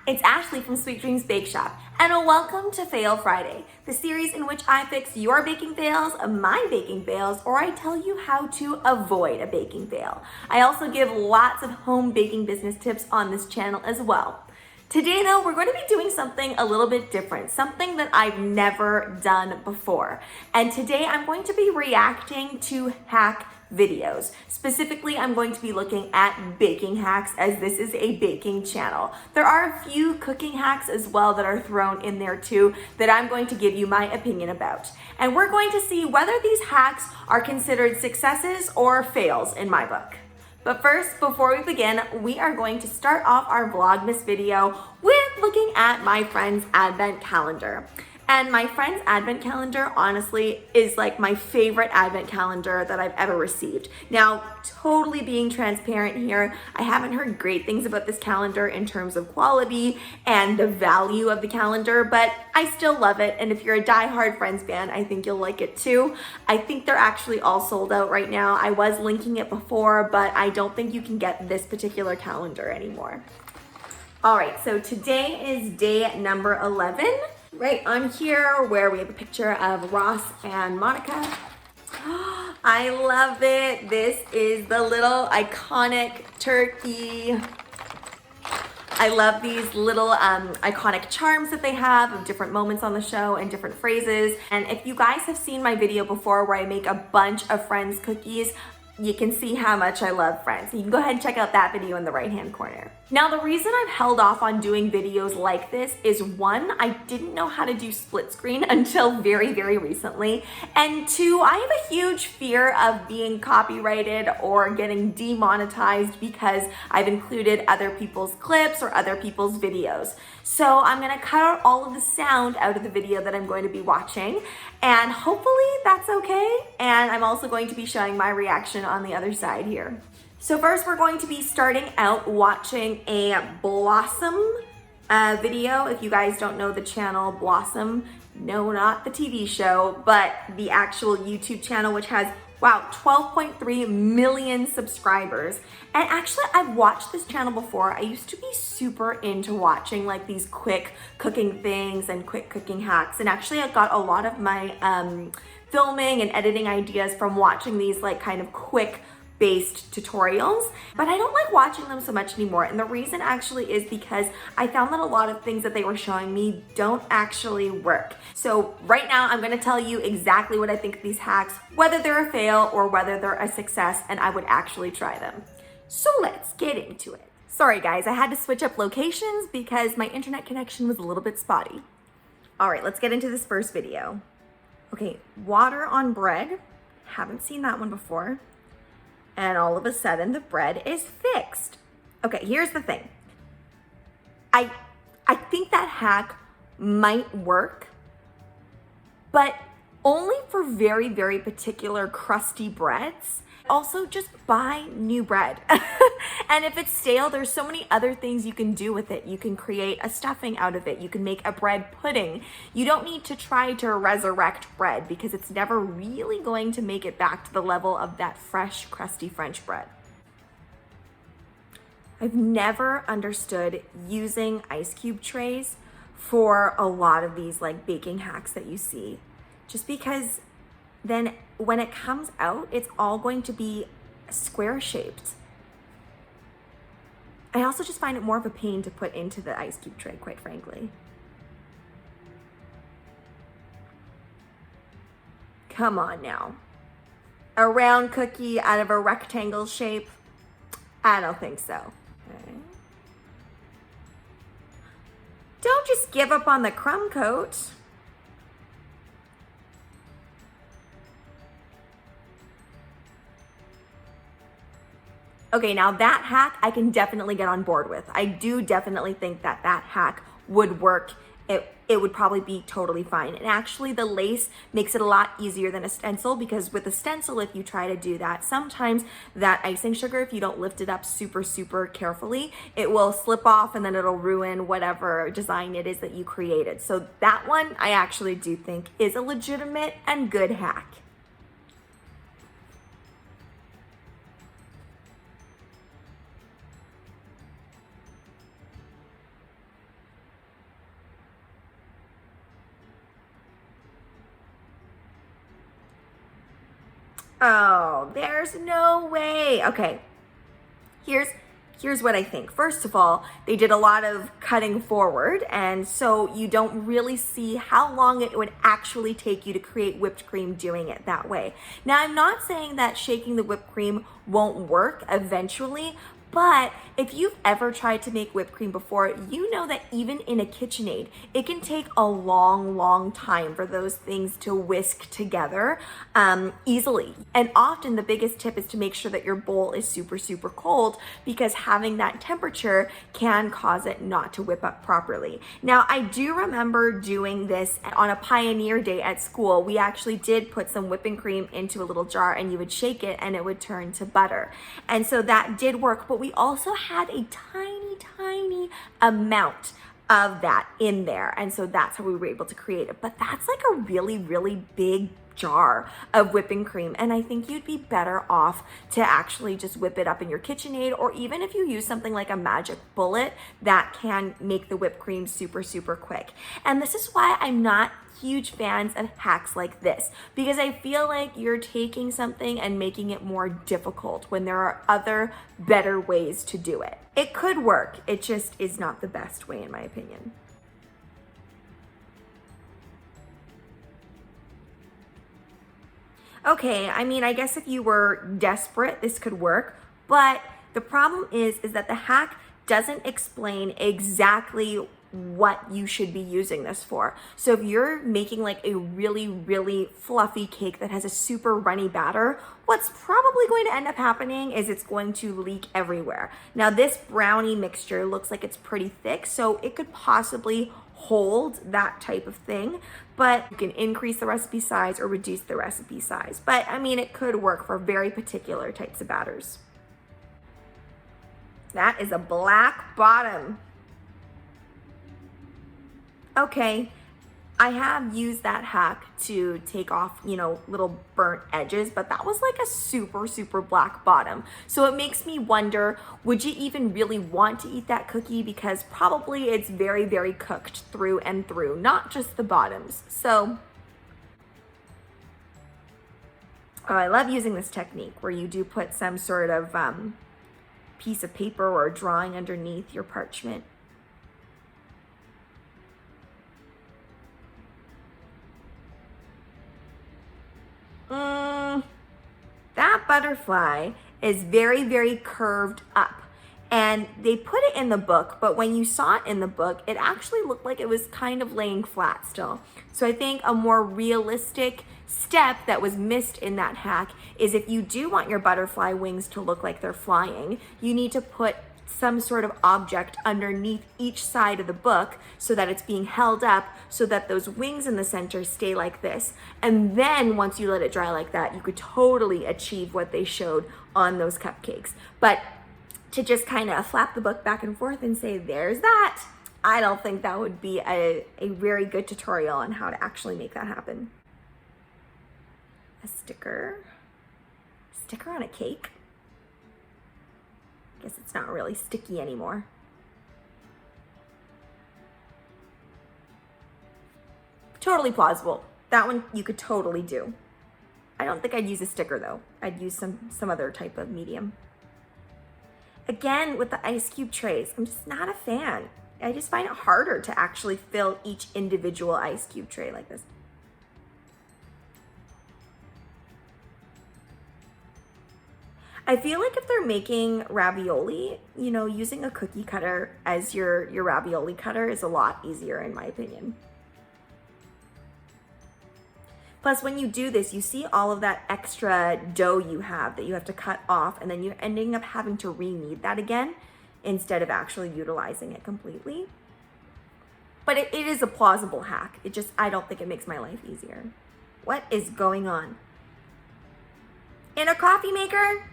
It's Ashley from Sweet Dreams Bake Shop, and a welcome to Fail Friday, the series in which I fix your baking fails, my baking fails, or I tell you how to avoid a baking fail. I also give lots of home baking business tips on this channel as well. Today though, we're going to be doing something a little bit different, something that I've never done before. And today I'm going to be reacting to hack videos. Specifically, I'm going to be looking at baking hacks as this is a baking channel. There are a few cooking hacks as well that are thrown in there too that I'm going to give you my opinion about. And we're going to see whether these hacks are considered successes or fails in my book. But first, before we begin, we are going to start off our Vlogmas video with looking at my friend's advent calendar. And my friend's advent calendar, honestly, is like my favorite advent calendar that I've ever received. Now, totally being transparent here, I haven't heard great things about this calendar in terms of quality and the value of the calendar, but I still love it. And if you're a diehard Friends fan, I think you'll like it too. I think they're actually all sold out right now. I was linking it before, but I don't think you can get this particular calendar anymore. All right, so today is day number 11. Right on here where we have a picture of Ross and Monica. I love it. This is the little iconic turkey. I love these little iconic charms that they have of different moments on the show and different phrases. And if you guys have seen my video before where I make a bunch of Friends cookies, you can see how much I love Friends. You can go ahead and check out that video in the right-hand corner. Now, the reason I've held off on doing videos like this is one, I didn't know how to do split screen until very, very recently. And two, I have a huge fear of being copyrighted or getting demonetized because I've included other people's clips or other people's videos. So I'm gonna cut out all of the sound out of the video that I'm going to be watching, and hopefully that's okay. And I'm also going to be showing my reaction on the other side here. So first we're going to be starting out watching a Blossom video. If you guys don't know the channel Blossom, no, not the TV show, but the actual YouTube channel, which has, wow, 12.3 million subscribers. And actually, I've watched this channel before. I used to be super into watching like these quick cooking things and quick cooking hacks. And actually, I got a lot of my filming and editing ideas from watching these like kind of quick based tutorials, but I don't like watching them so much anymore. And the reason actually is because I found that a lot of things that they were showing me don't actually work. So right now I'm gonna tell you exactly what I think of these hacks, whether they're a fail or whether they're a success and I would actually try them. So let's get into it. Sorry guys, I had to switch up locations because my internet connection was a little bit spotty. All right, let's get into this first video. Okay, water on bread. Haven't seen that one before. And all of a sudden the bread is fixed. Okay, here's the thing. I think that hack might work, but only for very, very particular crusty breads. Also, just buy new bread. And if it's stale, there's so many other things you can do with it. You can create a stuffing out of it. You can make a bread pudding. You don't need to try to resurrect bread because it's never really going to make it back to the level of that fresh, crusty French bread. I've never understood using ice cube trays for a lot of these like baking hacks that you see, just because then when it comes out, it's all going to be square shaped. I also just find it more of a pain to put into the ice cube tray, quite frankly. Come on now. A round cookie out of a rectangle shape? I don't think so. Okay. Don't just give up on the crumb coat. Okay, now that hack I can definitely get on board with. I do definitely think that that hack would work. It would probably be totally fine. And actually the lace makes it a lot easier than a stencil, because with a stencil, if you try to do that, sometimes that icing sugar, if you don't lift it up super, super carefully, it will slip off and then it'll ruin whatever design it is that you created. So that one I actually do think is a legitimate and good hack. Oh, there's no way. Okay, here's what I think. First of all, they did a lot of cutting forward, and so you don't really see how long it would actually take you to create whipped cream doing it that way. Now, I'm not saying that shaking the whipped cream won't work eventually, but if you've ever tried to make whipped cream before, you know that even in a KitchenAid, it can take a long time for those things to whisk together easily. And often the biggest tip is to make sure that your bowl is super cold, because having that temperature can cause it not to whip up properly. Now, I do remember doing this on a Pioneer Day at school. We actually did put some whipping cream into a little jar, and you would shake it and it would turn to butter. And so that did work, but we also had a tiny amount of that in there. And so that's how we were able to create it. But that's like a really big jar of whipping cream, and I think you'd be better off to actually just whip it up in your KitchenAid, or even if you use something like a magic bullet that can make the whipped cream super quick. And this is why I'm not huge fans of hacks like this, because I feel like you're taking something and making it more difficult when there are other better ways to do it. It could work, it just is not the best way in my opinion. Okay, I mean, I guess if you were desperate, this could work, but the problem is that the hack doesn't explain exactly what you should be using this for. So if you're making like a really fluffy cake that has a super runny batter, what's probably going to end up happening is it's going to leak everywhere. Now, this brownie mixture looks like it's pretty thick, so it could possibly hold that type of thing, but you can increase the recipe size or reduce the recipe size. But I mean, it could work for very particular types of batters. That is a black bottom. Okay, I have used that hack to take off, little burnt edges, but that was like a super black bottom. So it makes me wonder, would you even really want to eat that cookie? Because probably it's very cooked through and through, not just the bottoms. So, oh, I love using this technique where you do put some sort of piece of paper or drawing underneath your parchment. That butterfly is very curved up, and they put it in the book, but when you saw it in the book, it actually looked like it was kind of laying flat still. So I think a more realistic step that was missed in that hack is, if you do want your butterfly wings to look like they're flying, you need to put some sort of object underneath each side of the book so that it's being held up so that those wings in the center stay like this. And then once you let it dry like that, you could totally achieve what they showed on those cupcakes. But to just kind of flap the book back and forth and say, there's that, I don't think that would be a very good tutorial on how to actually make that happen. A sticker on a cake? Guess it's not really sticky anymore. Totally plausible. That one you could totally do. I don't think I'd use a sticker though. I'd use some other type of medium. Again, with the ice cube trays, I'm just not a fan. I just find it harder to actually fill each individual ice cube tray like this. I feel like if they're making ravioli, using a cookie cutter as your ravioli cutter is a lot easier in my opinion. Plus, when you do this, you see all of that extra dough you have that you have to cut off, and then you're ending up having to re-knead that again instead of actually utilizing it completely. But it is a plausible hack. I don't think it makes my life easier. What is going on? In a coffee maker?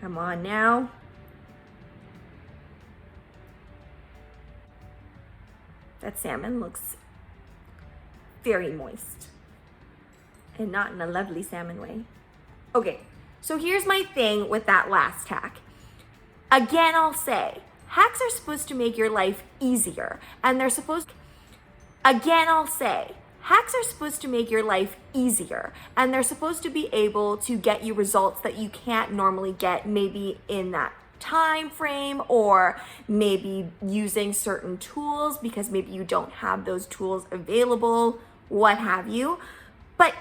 Come on now. That salmon looks very moist, and not in a lovely salmon way. Okay, so here's my thing with that last hack. Again, I'll say, hacks are supposed to make your life easier, and they're supposed to... Again, I'll say, Hacks are supposed to make your life easier, and they're supposed to be able to get you results that you can't normally get maybe in that time frame, or maybe using certain tools because maybe you don't have those tools available, what have you. But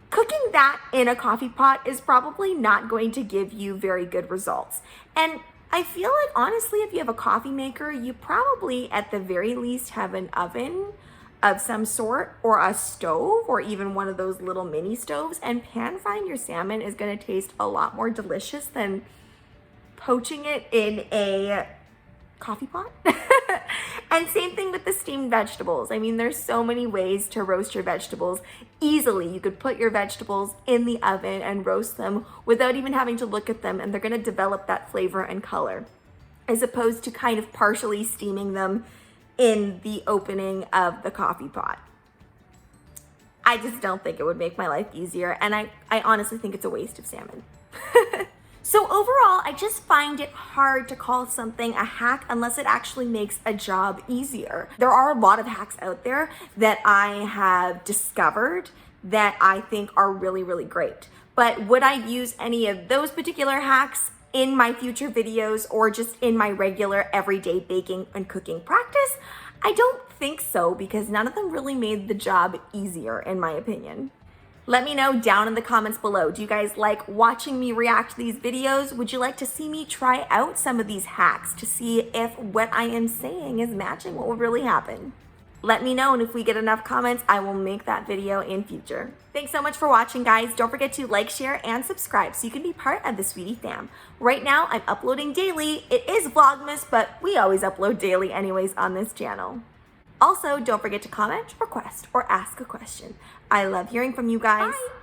cooking that in a coffee pot is probably not going to give you very good results. And I feel like honestly, if you have a coffee maker, you probably at the very least have an oven of some sort, or a stove, or even one of those little mini stoves, and pan frying your salmon is going to taste a lot more delicious than poaching it in a coffee pot. And same thing with the steamed vegetables. I mean, there's so many ways to roast your vegetables easily. You could put your vegetables in the oven and roast them without even having to look at them, and they're going to develop that flavor and color, as opposed to kind of partially steaming them in the opening of the coffee pot. I just don't think it would make my life easier, and I honestly think it's a waste of salmon. So overall, I just find it hard to call something a hack unless it actually makes a job easier. There are a lot of hacks out there that I have discovered that I think are really, really great. But would I use any of those particular hacks in my future videos, or just in my regular everyday baking and cooking practice? I don't think so, because none of them really made the job easier, in my opinion. Let me know down in the comments below. Do you guys like watching me react to these videos? Would you like to see me try out some of these hacks to see if what I am saying is matching what would really happen? Let me know, and if we get enough comments, I will make that video in future. Thanks so much for watching, guys. Don't forget to like, share, and subscribe so you can be part of the Sweetie fam. Right now, I'm uploading daily. It is Vlogmas, but we always upload daily anyways on this channel. Also, don't forget to comment, request, or ask a question. I love hearing from you guys. Bye.